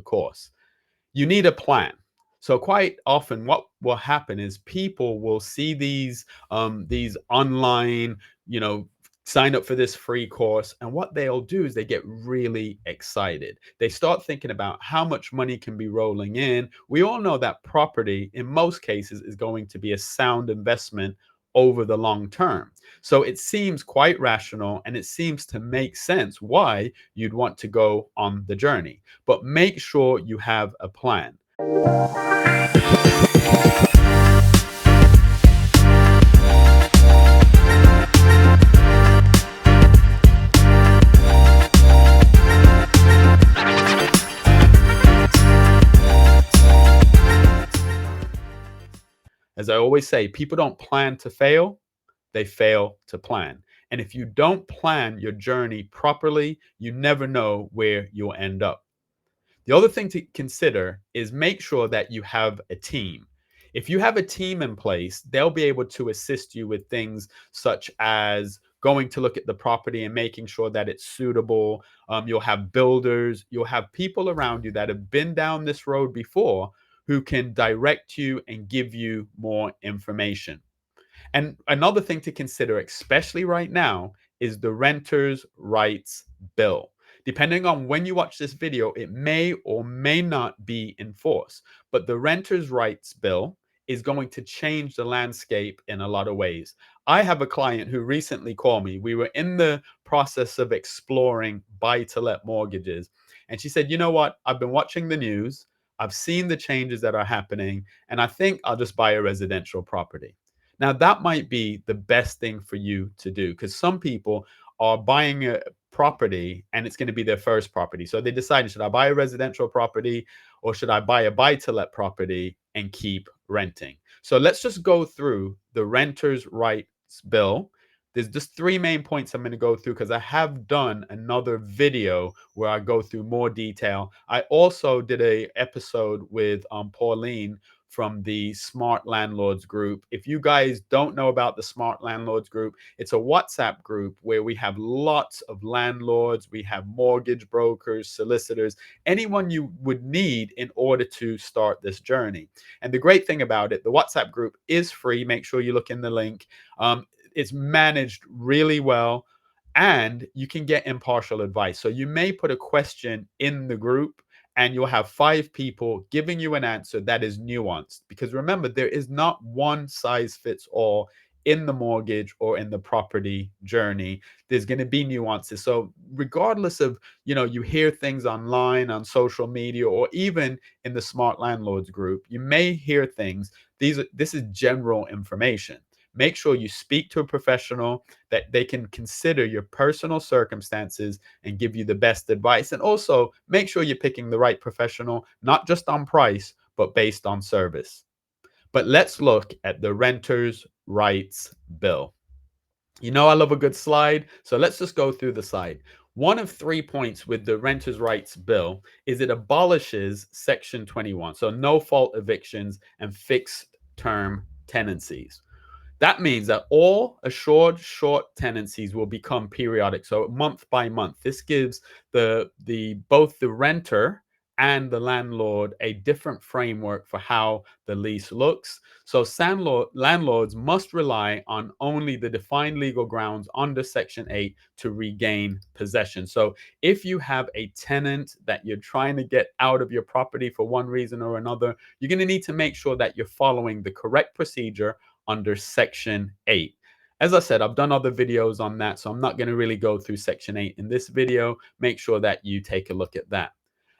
the course. You need a plan. So quite often what will happen is people will see these online, you know, sign up for this free course, and what they'll do is they get really excited. They start thinking about how much money can be rolling in. We all know that property in most cases is going to be a sound investment over the long term. So it seems quite rational, and it seems to make sense why you'd want to go on the journey. But make sure you have a plan. As I always say, people don't plan to fail, they fail to plan. And if you don't plan your journey properly, you never know where you'll end up. The other thing to consider is make sure that you have a team. If you have a team in place, they'll be able to assist you with things such as going to look at the property and making sure that it's suitable. You'll have builders, you'll have people around you that have been down this road before who can direct you and give you more information. And another thing to consider, especially right now, is the renter's rights bill. Depending on when you watch this video, it may or may not be enforced, but the renter's rights bill is going to change the landscape in a lot of ways. I have a client who recently called me. We were in the process of exploring buy-to-let mortgages, and she said, "You know what? I've been watching the news. I've seen the changes that are happening, and I think I'll just buy a residential property." Now, that might be the best thing for you to do, because some people are buying a property and it's going to be their first property. So they decided, should I buy a residential property or should I buy a buy to let property and keep renting? So let's just go through the renter's rights bill. There's just three main points I'm going to go through because I have done another video where I go through more detail. I also did a episode with Pauline from the Smart Landlords group. If you guys don't know about the Smart Landlords group, it's a WhatsApp group where we have lots of landlords, we have mortgage brokers, solicitors, anyone you would need in order to start this journey. And the great thing about it, the WhatsApp group is free. Make sure you look in the link. It's managed really well, and you can get impartial advice. So you may put a question in the group and you'll have 5 people giving you an answer that is nuanced. Because remember, there is not one size fits all in the mortgage or in the property journey. There's going to be nuances. So regardless of, you hear things online, on social media, or even in the Smart Landlords group, you may hear things. This is general information. Make sure you speak to a professional, that they can consider your personal circumstances and give you the best advice. And also make sure you're picking the right professional, not just on price, but based on service. But let's look at the renter's rights bill. I love a good slide, so let's just go through the slide. One of 3 points with the renters' rights bill is it abolishes Section 21, so no fault evictions and fixed term tenancies. That means that all assured short tenancies will become periodic, so month by month. This gives both the renter and the landlord a different framework for how the lease looks. So landlords must rely on only the defined legal grounds under Section 8 to regain possession. So if you have a tenant that you're trying to get out of your property for one reason or another, you're going to need to make sure that you're following the correct procedure under Section 8. As I said, I've done other videos on that, so I'm not going to really go through Section 8 in this video. Make sure that you take a look at that.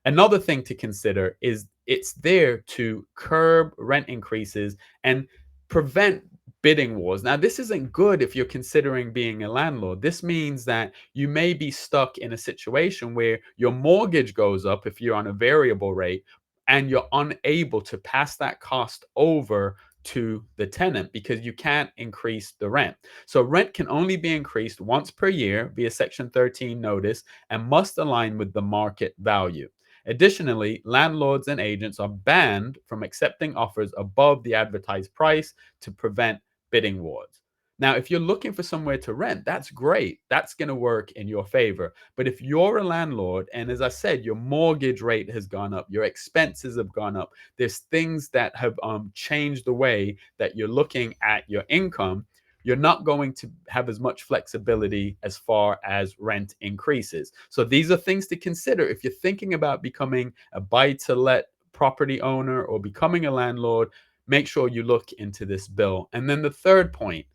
Another thing to consider is it's there to curb rent increases and prevent bidding wars. Now, this isn't good if you're considering being a landlord. This means that you may be stuck in a situation where your mortgage goes up if you're on a variable rate, and you're unable to pass that cost over to the tenant because you can't increase the rent. So rent can only be increased once per year via Section 13 notice and must align with the market value. Additionally, landlords and agents are banned from accepting offers above the advertised price to prevent bidding wars. Now, if you're looking for somewhere to rent, that's great. That's going to work in your favor. But if you're a landlord, and as I said, your mortgage rate has gone up, your expenses have gone up, there's things that have changed the way that you're looking at your income, you're not going to have as much flexibility as far as rent increases. So these are things to consider if you're thinking about becoming a buy to let property owner or becoming a landlord. Make sure you look into this bill. And then the third point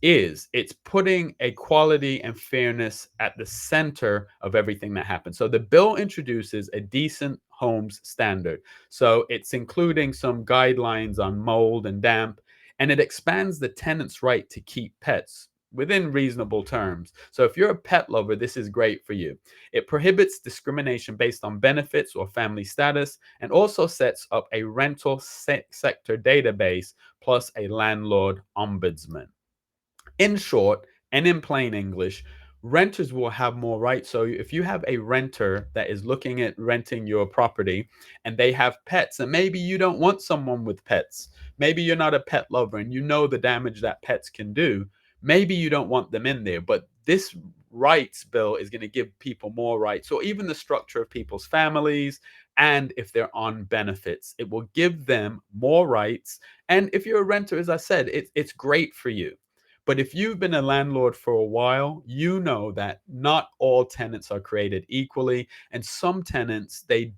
is it's putting equality and fairness at the center of everything that happens. So the bill introduces a decent homes standard. So it's including some guidelines on mold and damp, and it expands the tenant's right to keep pets within reasonable terms. So if you're a pet lover, this is great for you. It prohibits discrimination based on benefits or family status, and also sets up a rental sector database plus a landlord ombudsman. In short, and in plain English, renters will have more rights. So if you have a renter that is looking at renting your property and they have pets, and maybe you don't want someone with pets, maybe you're not a pet lover and you know the damage that pets can do, maybe you don't want them in there. But this rights bill is going to give people more rights, or even the structure of people's families. And if they're on benefits, it will give them more rights. And if you're a renter, as I said, it's great for you. But if you've been a landlord for a while, you know that not all tenants are created equally, and some tenants they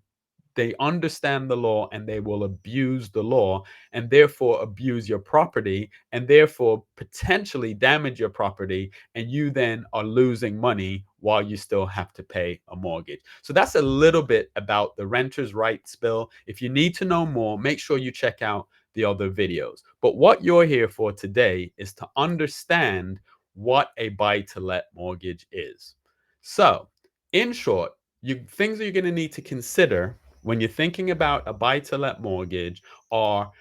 understand the law and they will abuse the law and therefore abuse your property and therefore potentially damage your property, and you then are losing money while you still have to pay a mortgage. So that's a little bit about the renters rights bill. If you need to know more, make sure you check out the other videos. But what you're here for today is to understand what a buy to let mortgage is. So in short, things that you're going to need to consider when you're thinking about a buy to let mortgage are: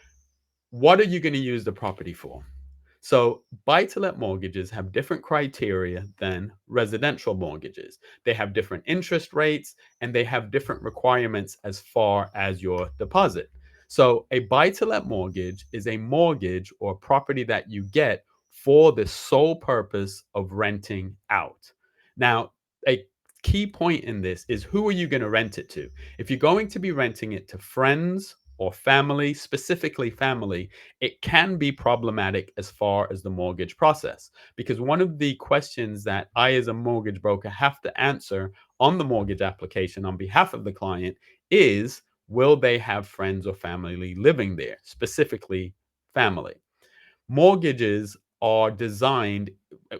what are you going to use the property for? So, buy to let mortgages have different criteria than residential mortgages. They have different interest rates and they have different requirements as far as your deposit. So, a buy to let mortgage is a mortgage or property that you get for the sole purpose of renting out. Now, a key point in this is, who are you going to rent it to? If you're going to be renting it to friends or family, specifically family, it can be problematic as far as the mortgage process. Because one of the questions that I, as a mortgage broker, have to answer on the mortgage application on behalf of the client is, will they have friends or family living there, specifically family? Mortgages are designed,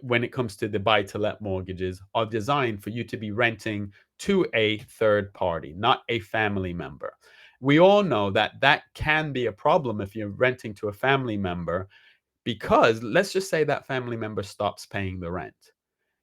when it comes to the buy to let mortgages, are designed for you to be renting to a third party, not a family member. We all know that that can be a problem if you're renting to a family member, because let's just say that family member stops paying the rent.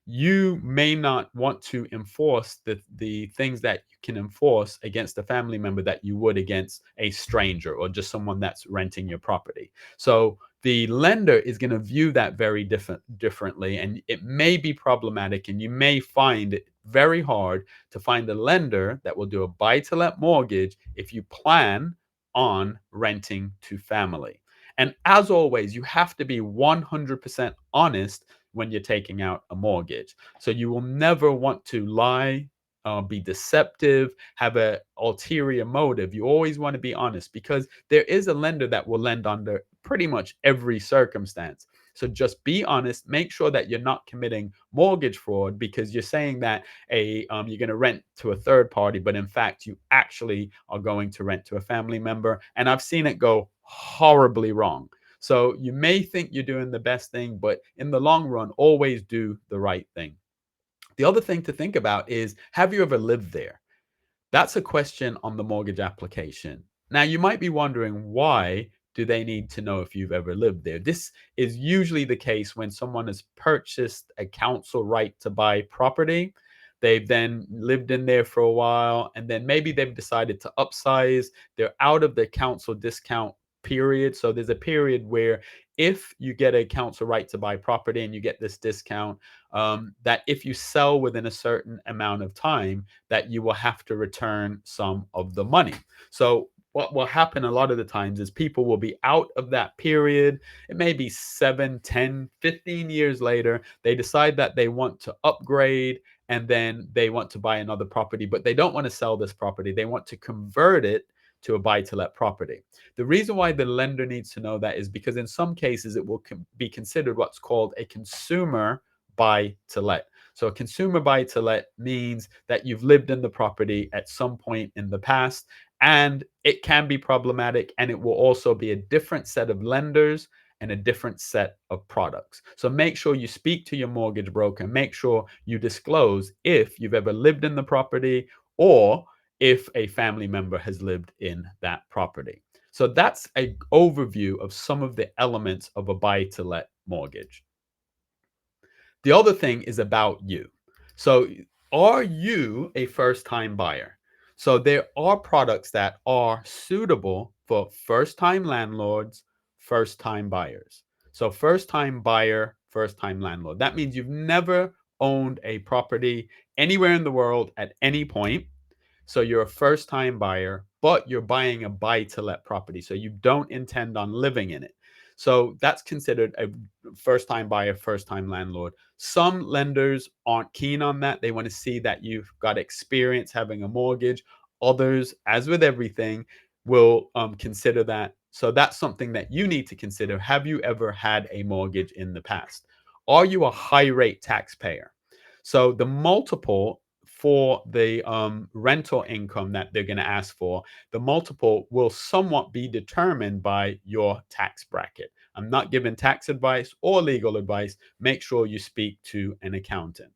You may not want to enforce the things that you can enforce against a family member that you would against a stranger or just someone that's renting your property. So the lender is going to view that very differently, and it may be problematic, and you may find it very hard to find a lender that will do a buy to let mortgage if you plan on renting to family. And as always, you have to be 100% honest when you're taking out a mortgage. So you will never want to lie, be deceptive, have a ulterior motive. You always want to be honest, because there is a lender that will lend under pretty much every circumstance. So just be honest. Make sure that you're not committing mortgage fraud, because you're saying that you're going to rent to a third party, but in fact you actually are going to rent to a family member. And I've seen it go horribly wrong. So you may think you're doing the best thing, but in the long run, always do the right thing. The other thing to think about is, have you ever lived there? That's a question on the mortgage application. Now, you might be wondering, why do they need to know if you've ever lived there? This is usually the case when someone has purchased a council right to buy property. They've then lived in there for a while, and then maybe they've decided to upsize. They're out of the council discount period. So there's a period where, if you get a council right to buy property and you get this discount, that if you sell within a certain amount of time, that you will have to return some of the money. So what will happen a lot of the times is people will be out of that period. It may be 7, 10, 15 years later. They decide that they want to upgrade and then they want to buy another property, but they don't want to sell this property. They want to convert it to a buy to let property. The reason why the lender needs to know that is because in some cases it will be considered what's called a consumer buy to let. So a consumer buy to let means that you've lived in the property at some point in the past, and it can be problematic, and it will also be a different set of lenders and a different set of products. So make sure you speak to your mortgage broker. Make sure you disclose if you've ever lived in the property or if a family member has lived in that property. So that's an overview of some of the elements of a buy to let mortgage. The other thing is about you. So, are you a first time buyer? So, there are products that are suitable for first time landlords, first time buyers. So, first time buyer, first time landlord. That means you've never owned a property anywhere in the world at any point. So you're a first time buyer, but you're buying a buy to let property. So you don't intend on living in it. So that's considered a first time buyer, first time landlord. Some lenders aren't keen on that. They want to see that you've got experience having a mortgage. Others, as with everything, will consider that. So that's something that you need to consider. Have you ever had a mortgage in the past? Are you a high rate taxpayer? So the multiple for the rental income that they're going to ask for, the multiple will somewhat be determined by your tax bracket. I'm not giving tax advice or legal advice. Make sure you speak to an accountant.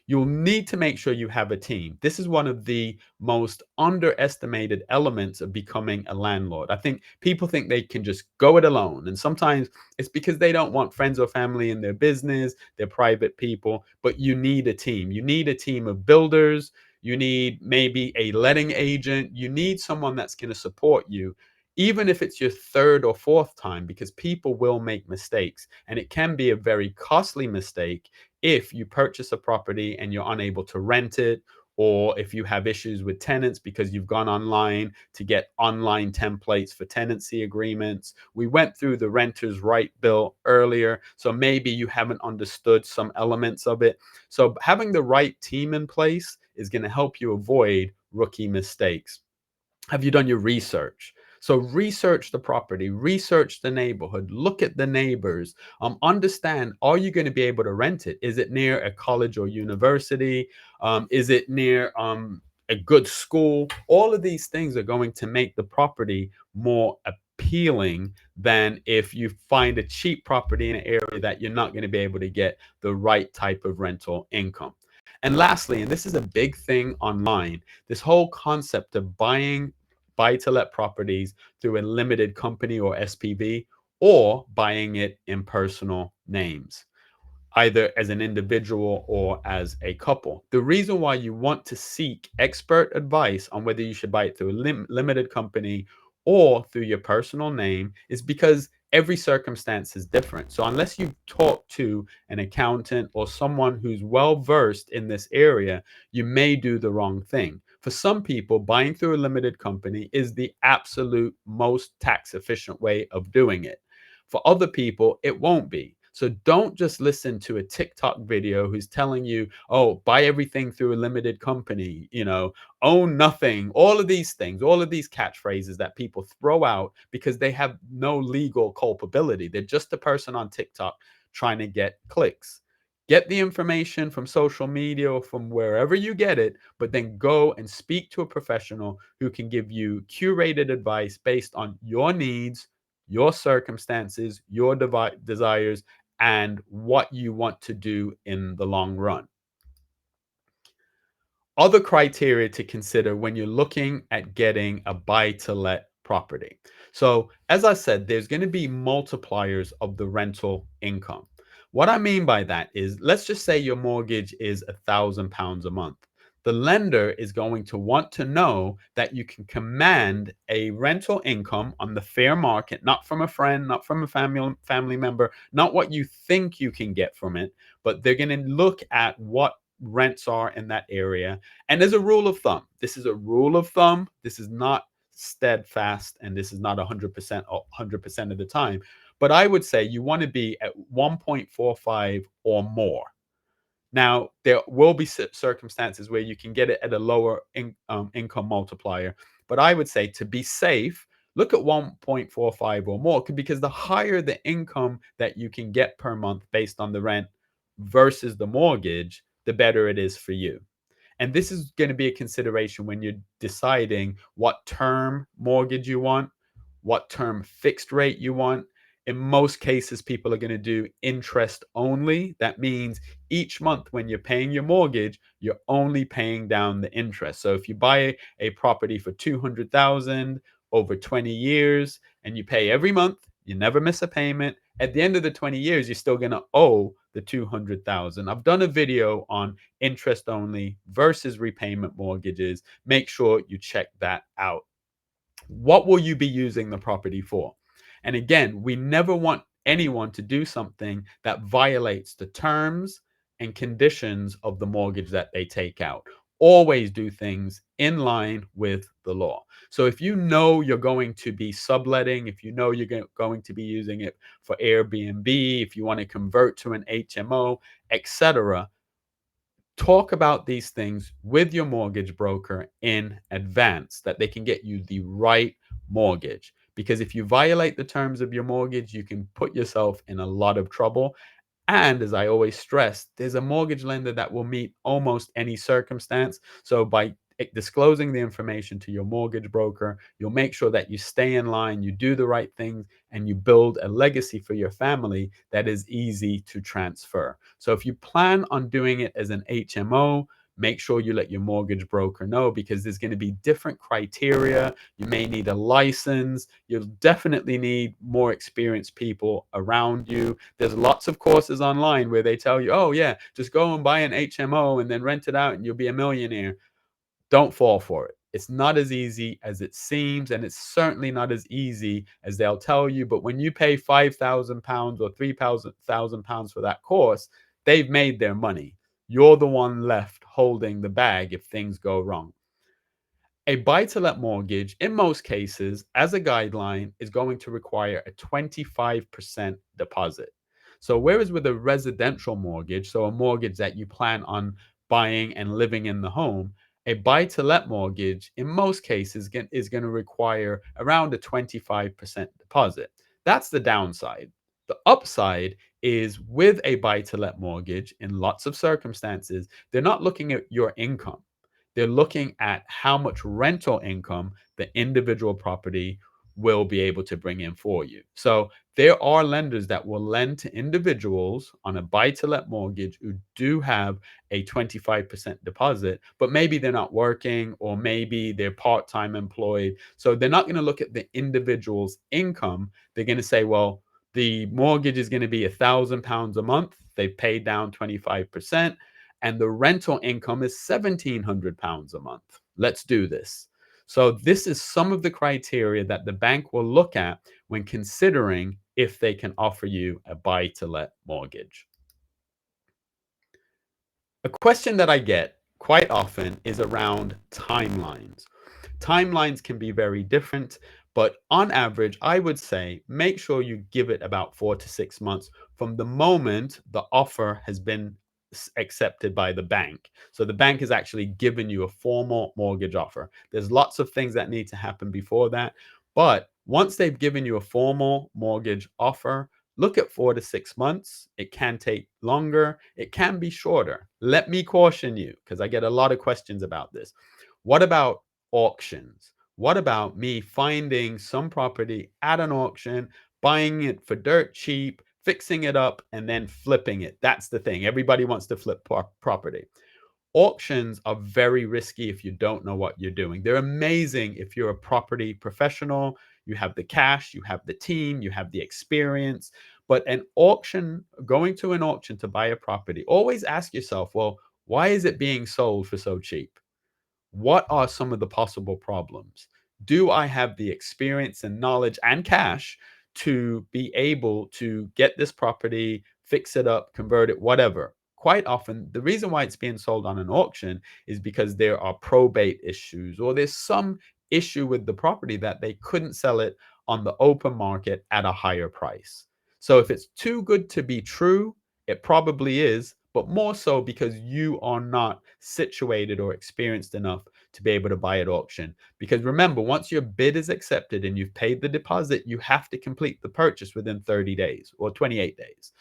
You'll need to make sure you have a team. This is one of the most underestimated elements of becoming a landlord. I think people think they can just go it alone. And sometimes it's because they don't want friends or family in their business, they're private people, but you need a team. You need a team of builders. You need maybe a letting agent. You need someone that's going to support you, even if it's your third or fourth time, because people will make mistakes. And it can be a very costly mistake if you purchase a property and you're unable to rent it, or if you have issues with tenants because you've gone online to get online templates for tenancy agreements. We went through the renters right bill earlier, so maybe you haven't understood some elements of it. So having the right team in place is going to help you avoid rookie mistakes. Have you done your research? So research the property, research the neighborhood, look at the neighbors, understand, are you going to be able to rent it? Is it near a college or university? Is it near a good school? All of these things are going to make the property more appealing than if you find a cheap property in an area that you're not going to be able to get the right type of rental income. And lastly, and this is a big thing online, this whole concept of buying buy to let properties through a limited company or SPV, or buying it in personal names, either as an individual or as a couple. The reason why you want to seek expert advice on whether you should buy it through a limited company or through your personal name is because every circumstance is different. So unless you talk to an accountant or someone who's well versed in this area, you may do the wrong thing. For some people, buying through a limited company is the absolute most tax efficient way of doing it. For other people, it won't be. So don't just listen to a TikTok video who's telling you, oh, buy everything through a limited company, own nothing, all of these things, all of these catchphrases that people throw out because they have no legal culpability. They're just a person on TikTok trying to get clicks. Get the information from social media or from wherever you get it, but then go and speak to a professional who can give you curated advice based on your needs, your circumstances, your desires, and what you want to do in the long run. Other criteria to consider when you're looking at getting a buy to let property. So, as I said, there's going to be multipliers of the rental income. What I mean by that is, let's just say your mortgage is £1,000 a month. The lender is going to want to know that you can command a rental income on the fair market, not from a friend, not from a family member, not what you think you can get from it, but they're going to look at what rents are in that area. And as a rule of thumb, this is a rule of thumb. This is not steadfast, and this is not 100% or 100% of the time, but I would say you want to be at 1.45 or more. Now, there will be circumstances where you can get it at a lower income multiplier, but I would say to be safe, look at 1.45 or more, because the higher the income that you can get per month based on the rent versus the mortgage, the better it is for you. And this is going to be a consideration when you're deciding what term mortgage you want, what term fixed rate you want. In most cases, people are going to do interest only. That means each month when you're paying your mortgage, you're only paying down the interest. So if you buy a property for 200,000 over 20 years and you pay every month, you never miss a payment. At the end of the 20 years, you're still going to owe the 200,000. I've done a video on interest only versus repayment mortgages. Make sure you check that out. What will you be using the property for? And again, we never want anyone to do something that violates the terms and conditions of the mortgage that they take out. Always do things in line with the law. So if you know you're going to be subletting, if you know you're going to be using it for Airbnb, if you want to convert to an HMO, etc., talk about these things with your mortgage broker in advance that they can get you the right mortgage. Because if you violate the terms of your mortgage, you can put yourself in a lot of trouble. And as I always stress, there's a mortgage lender that will meet almost any circumstance. So by disclosing the information to your mortgage broker, you'll make sure that you stay in line, you do the right things, and you build a legacy for your family that is easy to transfer. So if you plan on doing it as an HMO, make sure you let your mortgage broker know, because there's going to be different criteria. You may need a license. You'll definitely need more experienced people around you. There's lots of courses online where they tell you, oh, yeah, just go and buy an HMO and then rent it out and you'll be a millionaire. Don't fall for it. It's not as easy as it seems, and it's certainly not as easy as they'll tell you. But when you pay £5,000 or £3,000 for that course, they've made their money. You're the one left holding the bag if things go wrong. A buy-to-let mortgage, in most cases, as a guideline, is going to require a 25% deposit. So whereas with a residential mortgage, so a mortgage that you plan on buying and living in the home, a buy-to-let mortgage, in most cases, is going to require around a 25% deposit. That's the downside. The upside is with a buy-to-let mortgage, in lots of circumstances, they're not looking at your income. They're looking at how much rental income the individual property will be able to bring in for you. So there are lenders that will lend to individuals on a buy-to-let mortgage who do have a 25% deposit, but maybe they're not working, or maybe they're part-time employed. So they're not going to look at the individual's income. They're going to say, well, the mortgage is going to be £1,000 a month. They've paid down 25%, and the rental income is £1,700 a month. Let's do this. So this is some of the criteria that the bank will look at when considering if they can offer you a buy-to-let mortgage. A question that I get quite often is around timelines. Timelines can be very different, but on average, I would say make sure you give it about 4 to 6 months from the moment the offer has been accepted by the bank. So the bank has actually given you a formal mortgage offer. There's lots of things that need to happen before that, but once they've given you a formal mortgage offer, look at 4 to 6 months. It can take longer, it can be shorter. Let me caution you, because I get a lot of questions about this. What about auctions? What about me finding some property at an auction, buying it for dirt cheap, fixing it up, and then flipping it? That's the thing. Everybody wants to flip property. Auctions are very risky if you don't know what you're doing. They're amazing if you're a property professional, you have the cash, you have the team, you have the experience. But an auction, going to an auction to buy a property, always ask yourself, well, why is it being sold for so cheap? What are some of the possible problems? Do I have the experience and knowledge and cash to be able to get this property, fix it up, convert it, whatever? Quite often, the reason why it's being sold on an auction is because there are probate issues, or there's some issue with the property that they couldn't sell it on the open market at a higher price. So if it's too good to be true, it probably is, but more so because you are not situated or experienced enough to be able to buy at auction. Because remember, once your bid is accepted and you've paid the deposit, you have to complete the purchase within 30 days or 28 days.